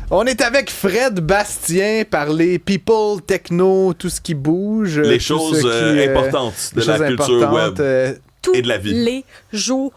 On est avec Fred Bastien, parler people, techno, tout ce qui bouge. Les choses importantes de la culture web. Et de la vie. Les jours.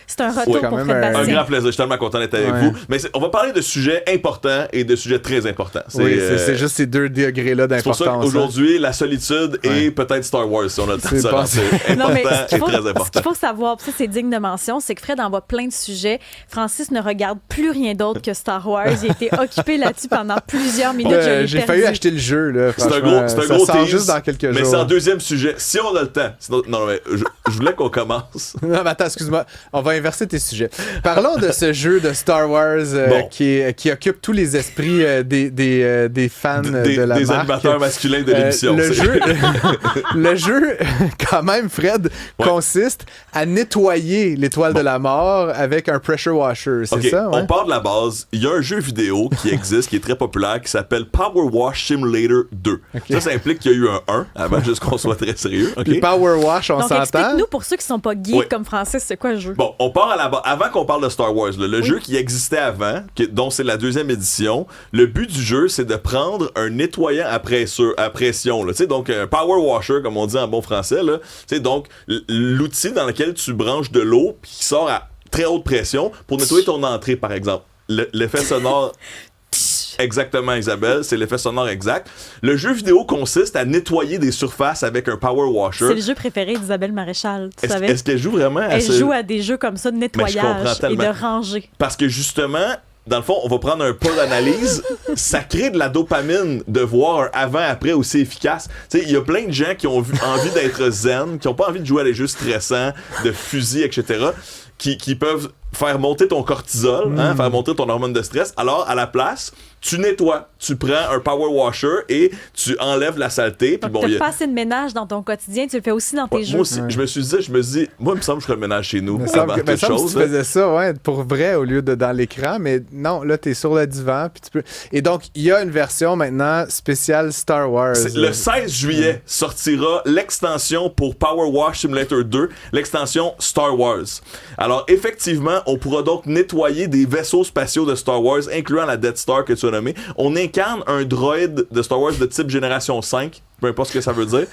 C'est un retour pour Fred Bastien. Un grand plaisir. Je suis tellement content d'être avec vous. Mais on va parler de sujets importants et de sujets très importants. C'est juste ces 2 degrés-là d'importance. C'est pour ça qu'aujourd'hui, la solitude et peut-être Star Wars, si on a le temps de se lancer. C'est important et très important. Ce qu'il faut savoir, ça c'est digne de mention, c'est que Fred envoie plein de sujets. Francis ne regarde plus rien d'autre que Star Wars. Il a été occupé là-dessus pendant plusieurs minutes. J'ai failli acheter le jeu. Là, c'est un gros tease, juste dans quelques jours. Mais c'est en deuxième sujet. Si on a le temps. Sinon, non, mais je voulais qu'on commence. Non, mais attends, excuse-moi. On va inverser tes sujets. Parlons de ce jeu de Star Wars qui occupe tous les esprits des fans de la marque. Des animateurs masculins de l'émission. Le jeu, quand même, Fred, consiste à nettoyer l'étoile de la mort avec un pressure washer. C'est ça? Ouais? On part de la base. Il y a un jeu vidéo qui existe, qui est très populaire, qui s'appelle Power Wash Simulator 2. Ça implique qu'il y a eu un 1 avant, juste qu'on soit très sérieux. Puis Power Wash, on s'entend. Explique-nous, pour ceux qui sont pas geeks comme Francis, c'est quoi le jeu? Bon, on part à la base. Avant qu'on parle de Star Wars, le jeu qui existait avant, dont c'est la 2e édition, le but du jeu, c'est de prendre un nettoyant à pression. Là, donc, un power washer, comme on dit en bon français. Là, donc, l'outil dans lequel tu branches de l'eau puis qui sort à très haute pression pour nettoyer ton entrée, par exemple. L'effet sonore... Exactement, Isabelle, c'est l'effet sonore exact. Le jeu vidéo consiste à nettoyer des surfaces avec un power washer. C'est le jeu préféré d'Isabelle Maréchal, tu savais? Est-ce qu'elle joue vraiment Elle joue à des jeux comme ça de nettoyage et de ranger. Parce que justement, dans le fond, on va prendre un pas d'analyse. Ça crée de la dopamine de voir un avant-après aussi efficace. Il y a plein de gens qui ont envie d'être zen, qui n'ont pas envie de jouer à des jeux stressants, de fusils, etc., qui peuvent faire monter ton cortisol, faire monter ton hormone de stress. Alors, à la place, tu nettoies. Tu prends un power washer et tu enlèves la saleté. Donc, tu n'as pas assez de ménage dans ton quotidien, tu le fais aussi dans tes jeux. Moi aussi, je me suis dit, moi, il me semble que je ferais le ménage chez nous. Avant toute chose. Tu faisais ça, pour vrai, au lieu de dans l'écran, mais non, là, t'es sur le divan, puis tu peux... Et donc, il y a une version maintenant spéciale Star Wars. Le 16 juillet sortira l'extension pour Power Wash Simulator 2, l'extension Star Wars. Alors, effectivement, on pourra donc nettoyer des vaisseaux spatiaux de Star Wars, incluant la Death Star que tu as nommé. On incarne un droïde de Star Wars de type génération 5, peu importe ce que ça veut dire.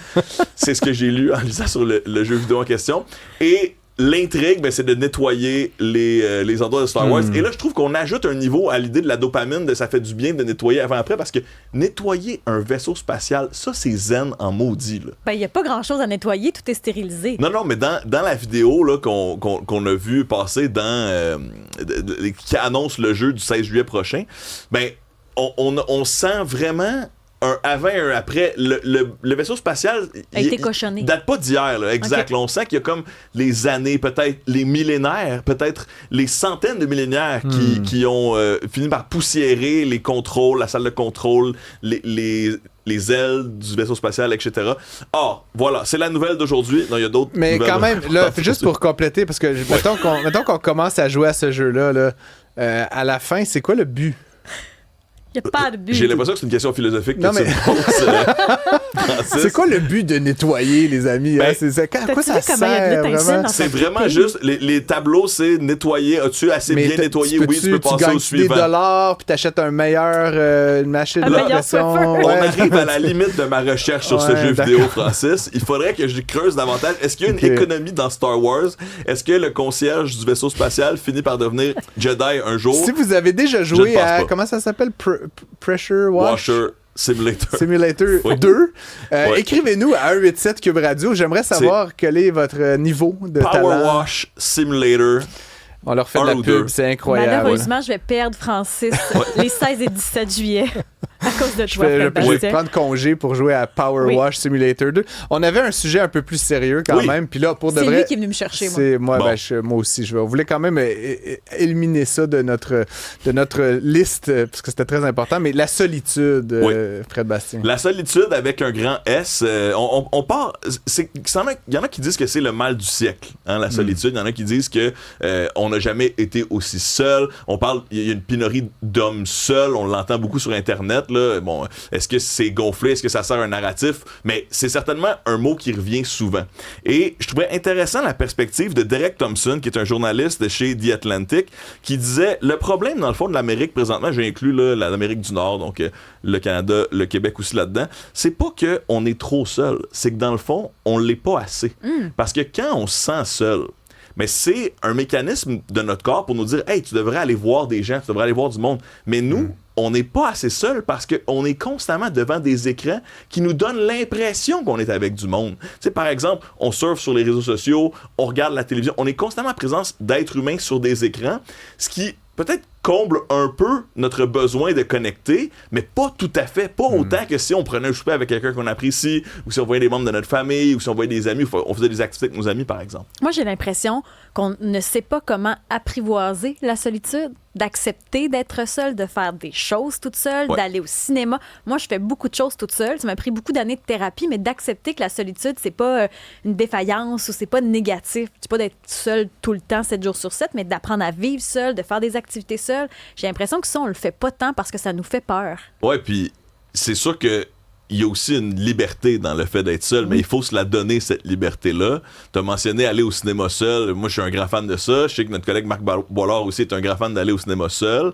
C'est ce que j'ai lu en lisant sur le jeu vidéo en question. Et l'intrigue, c'est de nettoyer les endroits de Star Wars. Et là, je trouve qu'on ajoute un niveau à l'idée de la dopamine, de ça fait du bien de nettoyer avant-après, parce que nettoyer un vaisseau spatial, ça, c'est zen en maudit. Il n'y a pas grand-chose à nettoyer, tout est stérilisé. Non, mais dans la vidéo là, qu'on a vu passer qui annonce le jeu du 16 juillet prochain, on sent vraiment un avant et un après. Le vaisseau spatial a été cochonné. Il date pas d'hier, là, exact. Okay. Là, on sent qu'il y a comme les années, peut-être les millénaires, peut-être les centaines de millénaires qui ont fini par poussiérer les contrôles, la salle de contrôle, les ailes du vaisseau spatial, etc. Ah, voilà, c'est la nouvelle d'aujourd'hui. Non, il y a d'autres mais nouvelles. Quand même, là, juste pour compléter, parce que mettons qu'on commence à jouer à ce jeu-là, à la fin, c'est quoi le but? Il n'y a pas de but. J'ai l'impression que c'est une question philosophique. C'est quoi le but de nettoyer, les amis? À quoi ça sert, vraiment? C'est vraiment juste, les tableaux, c'est nettoyer. As-tu assez bien nettoyé? Oui, tu peux passer au suivant. Tu gagnes des $, puis t'achètes une machine de pression. On arrive à la limite de ma recherche sur ce jeu vidéo, Francis. Il faudrait que je creuse davantage. Est-ce qu'il y a une économie dans Star Wars? Est-ce que le concierge du vaisseau spatial finit par devenir Jedi un jour? Si vous avez déjà joué à... Comment ça s'appelle? Pressure Washer Simulator 2. Écrivez-nous à 187 Cube Radio. J'aimerais savoir quel est votre niveau de talent. Power Wash Simulator. On leur fait de la pub, c'est incroyable. Malheureusement, je vais perdre Francis les 16 et 17 juillet à cause de toi, Fred Bastien. Je vais prendre congé pour jouer à Power Wash Simulator 2. On avait un sujet un peu plus sérieux quand même. Puis là, pour de vrai, c'est lui qui est venu me chercher, moi. Moi aussi. On voulait quand même éliminer ça de notre liste, parce que c'était très important. Mais la solitude, Fred Bastien. La solitude avec un grand S. On part... Il y en a qui disent que c'est le mal du siècle, la solitude. Il y en a qui disent que on n'a jamais été aussi seul. Il y a une pénurie d'hommes seuls. On l'entend beaucoup sur Internet. fait, là, bon, est-ce que c'est gonflé, est-ce que ça sert un narratif? Mais c'est certainement un mot qui revient souvent. Et je trouvais intéressant la perspective de Derek Thompson, qui est un journaliste de chez The Atlantic, qui disait, le problème, dans le fond, de l'Amérique présentement, j'ai inclus là, l'Amérique du Nord, donc le Canada, le Québec aussi là-dedans, c'est pas qu'on est trop seul, c'est que dans le fond, on l'est pas assez. Parce que quand on se sent seul, mais c'est un mécanisme de notre corps pour nous dire « Hey, tu devrais aller voir des gens, tu devrais aller voir du monde. » Mais nous, on n'est pas assez seul parce qu'on est constamment devant des écrans qui nous donnent l'impression qu'on est avec du monde. Tu sais, par exemple, on surfe sur les réseaux sociaux, on regarde la télévision, on est constamment en présence d'êtres humains sur des écrans, ce qui peut-être comble un peu notre besoin de connecter, mais pas tout à fait. Pas autant que si on prenait un souper avec quelqu'un qu'on apprécie, ou si on voyait des membres de notre famille, ou si on voyait des amis, ou on faisait des activités avec nos amis, par exemple. Moi, j'ai l'impression qu'on ne sait pas comment apprivoiser la solitude, d'accepter d'être seule, de faire des choses toute seule, d'aller au cinéma. Moi, je fais beaucoup de choses toute seule. Ça m'a pris beaucoup d'années de thérapie, mais d'accepter que la solitude, c'est pas une défaillance ou c'est pas négatif. C'est pas d'être seule tout le temps, 7 jours sur 7, mais d'apprendre à vivre seule, de faire des activités seules. J'ai l'impression que ça, on le fait pas tant parce que ça nous fait peur. Ouais, puis c'est sûr que il y a aussi une liberté dans le fait d'être seul, mais il faut se la donner, cette liberté-là. Tu as mentionné aller au cinéma seul. Moi, je suis un grand fan de ça. Je sais que notre collègue Marc Boilard aussi est un grand fan d'aller au cinéma seul.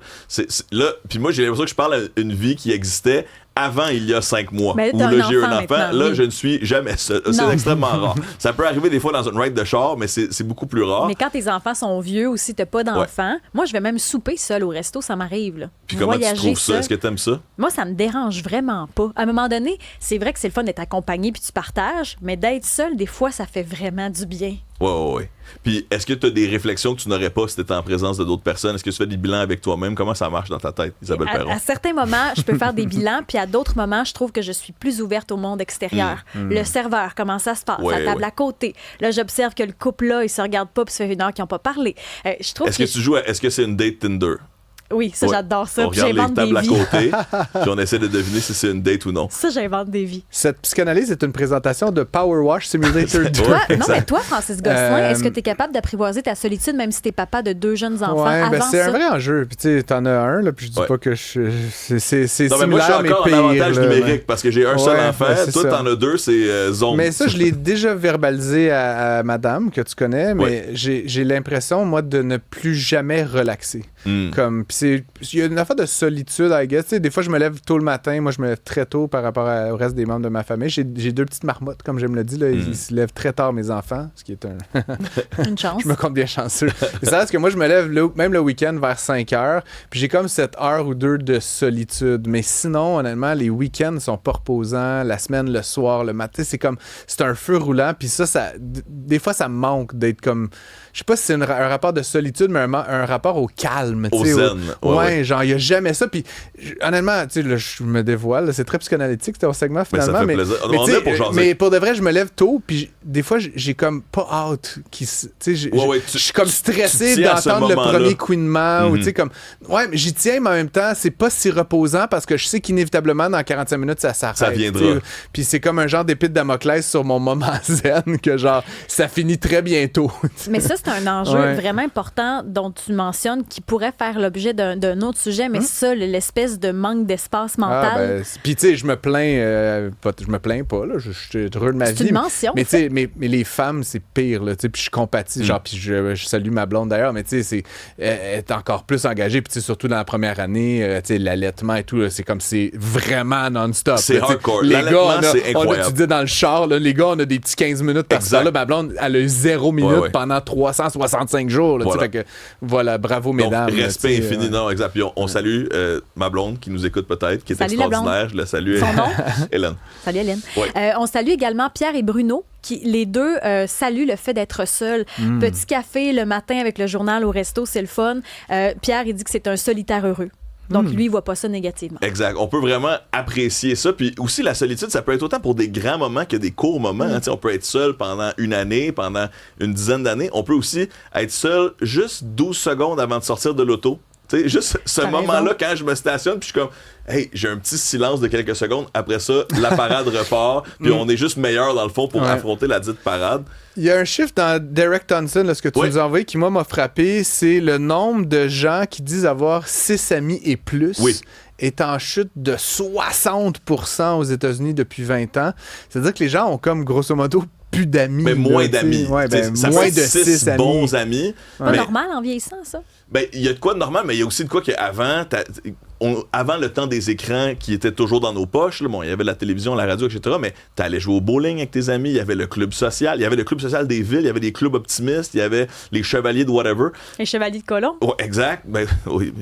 Là, puis moi, j'ai l'impression que je parle d'une vie qui existait avant il y a 5 mois, où là, j'ai eu un enfant. Là, je ne suis jamais seul. C'est extrêmement rare. Ça peut arriver des fois dans une ride de char, mais c'est beaucoup plus rare. Mais quand tes enfants sont vieux ou si tu n'as pas d'enfants, moi, je vais même souper seul au resto, ça m'arrive. Là. Puis comment tu trouves ça? Est-ce que tu aimes ça? Moi, ça me dérange vraiment pas. À un moment donné, c'est vrai que c'est le fun d'être accompagné puis tu partages, mais d'être seul, des fois, ça fait vraiment du bien. Ouais. Puis, est-ce que tu as des réflexions que tu n'aurais pas si tu étais en présence de d'autres personnes? Est-ce que tu fais des bilans avec toi-même? Comment ça marche dans ta tête, Isabelle Perron? À certains moments, je peux faire des bilans, puis à d'autres moments, je trouve que je suis plus ouverte au monde extérieur. Le serveur, comment ça se passe? La table à côté. Là, j'observe que le couple-là, ils se regardent pas, puis ça fait 1 heure qu'ils n'ont pas parlé. Je trouve Est-ce que c'est une date Tinder? Oui, ça, j'adore ça. On regarde les tables à côté, puis on essaie de deviner si c'est une date ou non. Ça, j'invente des vies. Cette psychanalyse est une présentation de Power Wash Simulator 2. Non, mais toi, Francis Gosselin, est-ce que tu es capable d'apprivoiser ta solitude, même si tu es papa de 2 jeunes enfants avant c'est ça? un vrai enjeu. Puis tu sais, t'en as un, là, puis je dis pas que c'est similaire, mais moi, je suis encore pire, en avantage numérique, parce que j'ai un seul enfant. Toi, t'en as 2, c'est zone. Mais ça, je l'ai déjà verbalisé à madame, que tu connais, mais j'ai l'impression, moi, de ne plus jamais relaxer. Comme, il y a une affaire de solitude, I guess. T'sais, des fois, je me lève tôt le matin. Moi, je me lève très tôt par rapport au reste des membres de ma famille. J'ai 2 petites marmottes, comme j'aime le dire. Là. Ils se lèvent très tard, mes enfants, ce qui est une chance. Je me compte bien chanceux. C'est vrai que moi, je me lève même le week-end vers 5 heures. Puis j'ai comme cette heure ou 2 de solitude. Mais sinon, honnêtement, les week-ends sont pas reposants. La semaine, le soir, le matin, c'est un feu roulant. Puis ça des fois, ça me manque d'être comme... Je sais pas si c'est un rapport de solitude, mais un rapport au calme. Au zen. Ouais, genre, il y a jamais ça. Puis, honnêtement, tu sais, là, je me dévoile. Là, c'est très psychanalytique, ton segment, finalement. Mais ça fait plaisir. Mais pour de vrai, je me lève tôt. Puis, des fois, j'ai comme pas hâte. Je suis comme stressé d'entendre le premier couinement. Ou, tu sais, comme... Ouais, mais j'y tiens, mais en même temps, c'est pas si reposant parce que je sais qu'inévitablement, dans 45 minutes, ça s'arrête. Ça viendra. Puis, c'est comme un genre d'épée de Damoclès sur mon moment zen que, genre, ça finit très bientôt. Mais ça, c'est un enjeu vraiment important dont tu mentionnes qui pourrait faire l'objet d'un autre sujet, mais ça, l'espèce de manque d'espace mental. Puis tu sais, je me plains pas, là, je suis heureux de ma vie. C'est une mention. Mais tu sais, mais les femmes, c'est pire, là, tu sais, puis je compatis, genre, puis je salue ma blonde d'ailleurs, mais tu sais, elle est encore plus engagée, puis tu sais, surtout dans la première année, tu sais, l'allaitement et tout, là, c'est comme, c'est vraiment non-stop. C'est là, hardcore. Les l'allaitement, gars, c'est incroyable. Tu dis dans le char, là, les gars, on a des petits 15 minutes par ça, là, ma blonde, elle a eu 0 minutes pendant 365 jours, là, fait que, voilà, bravo, mesdames. Donc, respect infini, non, exact. Puis on salue ma blonde qui nous écoute peut-être, qui est extraordinaire. Je la salue. Son nom? Hélène. Salut Hélène. Ouais. On salue également Pierre et Bruno, qui les deux saluent le fait d'être seul. Petit café le matin avec le journal au resto, c'est le fun. Pierre, il dit que c'est un solitaire heureux. Donc, lui, il voit pas ça négativement. Exact. On peut vraiment apprécier ça. Puis aussi, la solitude, ça peut être autant pour des grands moments que des courts moments. On peut être seul pendant 1 année, pendant une dizaine d'années. On peut aussi être seul juste 12 secondes avant de sortir de l'auto. Tu sais, juste ce T'as moment-là, raison. quand je me stationne, puis je suis comme, hey, j'ai un petit silence de quelques secondes. Après ça, la parade repart, puis on est juste meilleur dans le fond pour affronter la dite parade. Il y a un chiffre dans Derek Thompson, là, ce que tu nous as envoyé, qui moi m'a frappé, c'est le nombre de gens qui disent avoir 6 amis et plus. Est en chute de 60% aux États-Unis depuis 20 ans. C'est-à-dire que les gens ont comme, grosso modo, plus d'amis. Mais moins d'amis. Ouais, Ça moins fait de 6 amis. bons amis. Pas Mais, normal en vieillissant, ça. ben, il y a de quoi de normal, mais il y a aussi de quoi qu'avant, avant le temps des écrans qui étaient toujours dans nos poches, là, bon, il y avait la télévision, la radio, etc., mais t'allais jouer au bowling avec tes amis, il y avait le club social, il y avait le club social des villes, il y avait des clubs optimistes, il y avait les chevaliers de whatever. Les chevaliers de colon. Ouais, exact. Ben, oui.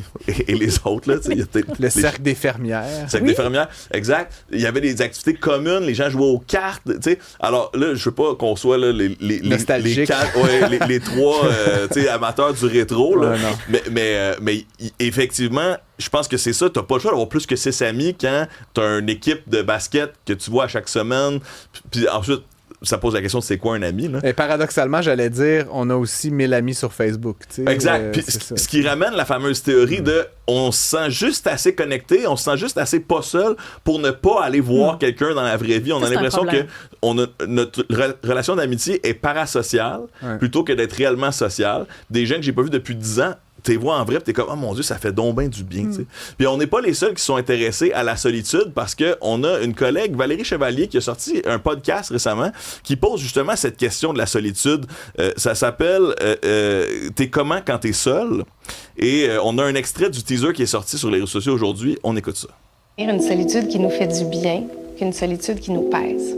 Et les autres, là, tu sais, il y a Le cercle des fermières. cercle des fermières, exact. Il y avait des activités communes, les gens jouaient aux cartes, tu sais. Alors là, je veux pas qu'on soit là, Nostalgique. les trois tu sais, amateurs du rétro, là. Ouais, non. Mais effectivement, je pense que c'est ça. T'as pas le choix d'avoir plus que 6 amis quand t'as une équipe de basket que tu vois à chaque semaine. Puis ensuite, ça pose la question de c'est quoi un ami, là. Et paradoxalement, j'allais dire, on a aussi 1000 amis sur Facebook. Tu sais, Exact. Puis ce qui ramène la fameuse théorie de on se sent juste assez connecté, on se sent juste assez pas seul pour ne pas aller voir quelqu'un dans la vraie vie. On Ça, a c'est un l'impression que problème. notre relation d'amitié est parasociale plutôt que d'être réellement sociale. Des gens que j'ai pas vus depuis 10 ans, t'es vois en vrai, pis t'es comme, oh mon Dieu, ça fait donc bien du bien, tu sais. Puis on n'est pas les seuls qui sont intéressés à la solitude parce qu'on a une collègue, Valérie Chevalier, qui a sorti un podcast récemment qui pose justement cette question de la solitude. Ça s'appelle T'es comment quand t'es seul? Et on a un extrait du teaser qui est sorti sur les réseaux sociaux aujourd'hui. On écoute ça. Une solitude qui nous fait du bien qu'une solitude qui nous pèse.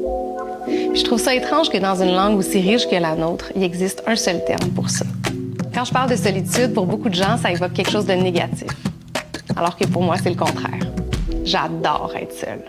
Puis je trouve ça étrange que dans une langue aussi riche que la nôtre, il existe un seul terme pour ça. Quand je parle de solitude, pour beaucoup de gens, ça évoque quelque chose de négatif. Alors que pour moi, c'est le contraire. J'adore être seule.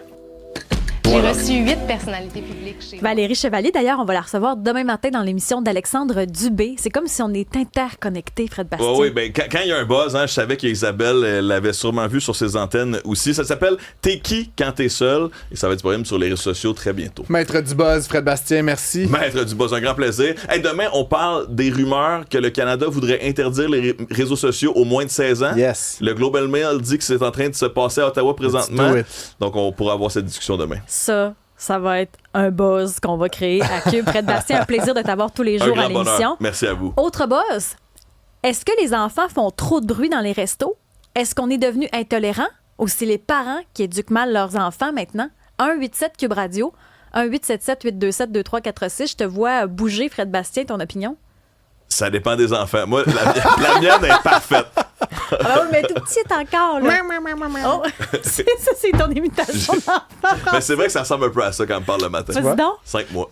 J'ai reçu 8 personnalités publiques chez Valérie Chevalier, d'ailleurs, on va la recevoir demain matin dans l'émission d'Alexandre Dubé. C'est comme si on est interconnectés, Fred Bastien. Oui, ben, quand il y a un buzz, hein, je savais qu'Isabelle l'avait sûrement vu sur ses antennes aussi. Ça s'appelle T'es qui quand t'es seul? Et ça va être disponible sur les réseaux sociaux très bientôt. Maître du buzz, Fred Bastien, merci. Maître du buzz, un grand plaisir. Hey, demain, on parle des rumeurs que le Canada voudrait interdire les réseaux sociaux aux moins de 16 ans. Yes. Le Global Mail dit que c'est en train de se passer à Ottawa présentement. do it. Donc, on pourra avoir cette discussion demain. Ça va être un buzz qu'on va créer à Cube. Fred Bastien, un plaisir de t'avoir tous les Un jours grand à l'émission. bonheur. Merci à vous. Autre buzz, est-ce que les enfants font trop de bruit dans les restos? Est-ce qu'on est devenu intolérant? Ou c'est les parents qui éduquent mal leurs enfants maintenant? 187 Cube Radio, 1-877-827-2346. Je te vois bouger, Fred Bastien, ton opinion? Ça dépend des enfants. Moi, la mienne est parfaite. Ah ben oui, mais tout petit encore, là. Oh, ça, c'est ton imitation d'enfant. Mais c'est vrai que ça ressemble un peu à ça quand on me parle le matin. Vas-y donc. 5 mois.